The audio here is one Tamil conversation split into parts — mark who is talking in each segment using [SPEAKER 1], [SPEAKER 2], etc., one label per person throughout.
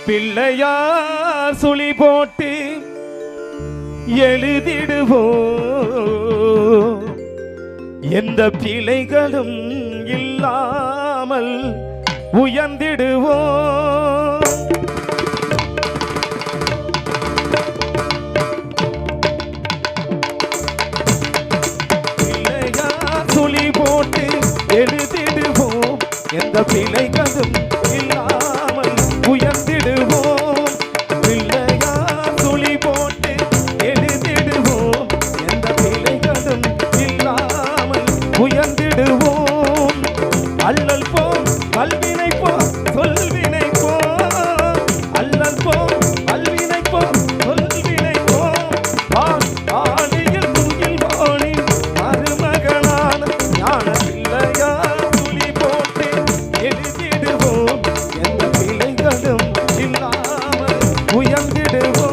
[SPEAKER 1] பிள்ளையார் சுழி போட்டு எழுதிடுவோம், எந்த பிழைகளும் இல்லாமல் உயர்ந்திடுவோம். பிள்ளையார் சுழி போட்டு எழுதிடுவோம், எந்த பிழைகளும் இல்லாமல் உயர்ந்திடுவோம். பிள்ளையார் சுழி போட்டு எழுதிடுவோம், எந்த பிழைகளும் இல்லாமல் உயர்ந்திடுவோம். அல்லல் போம் கல்வினை போம் சொல்வினை போம், அல்லல் போம் கல்வினை போம் சொல்வினை போம். ஆடியில் தூயில் வாணி மருமகனான ஞான பிள்ளையார் சுழி போட்டு எழுதிடுவோம், எந்த பிழைகளும் இல்லாமல் உயர்ந்திடுவோம்.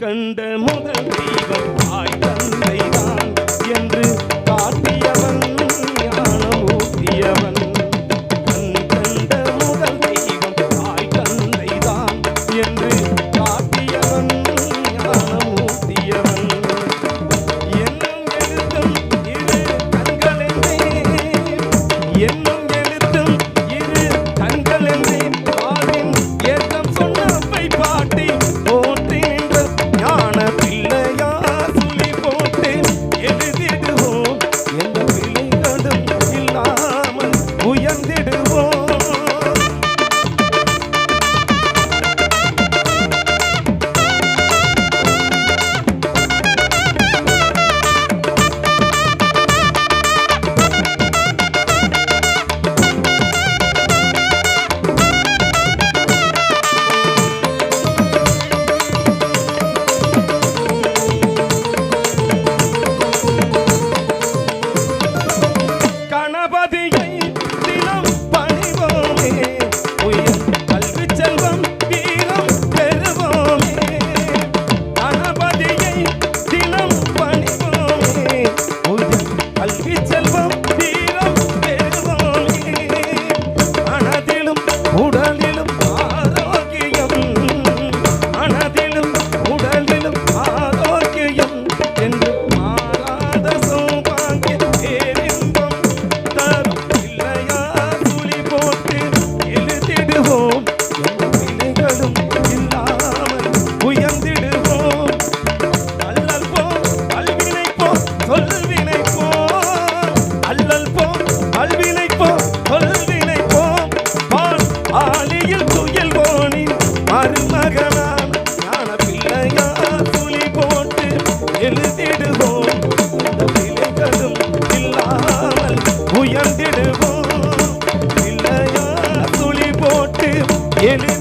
[SPEAKER 1] கண்ட முதல் தெய்வம் தாய் தந்தைதான் என்று காட்டியவன் ஞானமூர்த்தியவன். கண்ட முதல் தெய்வம் தாய் தந்தைதான் என்று காட்டியவன் ஞானமூர்த்தியவன். என்னும் எழுத்தும் இரு கண்களென்றே, என்னும் எழுத்தும் இரு கண்களென்றே, பாலின் ஏற்றம் சொன்ன அப்பை பாட்டி போற்றி ஞான பிள்ளையார் சுழி போட்டு எழுதிடுவோம், எந்த பிள்ளைகளும் இல்லாமல் உயர்ந்திடுவோம். கணபதியை தினம் பணிவோமே, உயர் கல்வி செல்வம் வீரம் பெறுவோமே. கணபதியை தினம் பணிவோமே, உயர் கல்வி செல்வம் வீரம் பெறுவோமே. மனதிலும் உடலிலும் ஆரோக்கியம், மனதிலும் உடலிலும் ஆரோக்கியம் என்று மாறாத சௌபாகிய பேரின்பம் தரும் பிள்ளையார் சுழி போட்டு எழுதிடுவோம், எந்த பிழைகளும் இல்லாமல் உயர்ந்திடுவோம். அல்லல் போம் கல்வினை போம் சொல்வினை போம், அல்லல் போம் கல்வினை போம் சொல்வினை போம். ஆலியில் துயில் போனி மருமகனான ஞான பிள்ளையார் சுழி போட்டு எழுதிடுவோம், எந்த பிழைகளும் இல்லாமல் உயர்ந்திடுவோம். பிள்ளையார் சுழி போட்டு எழுதி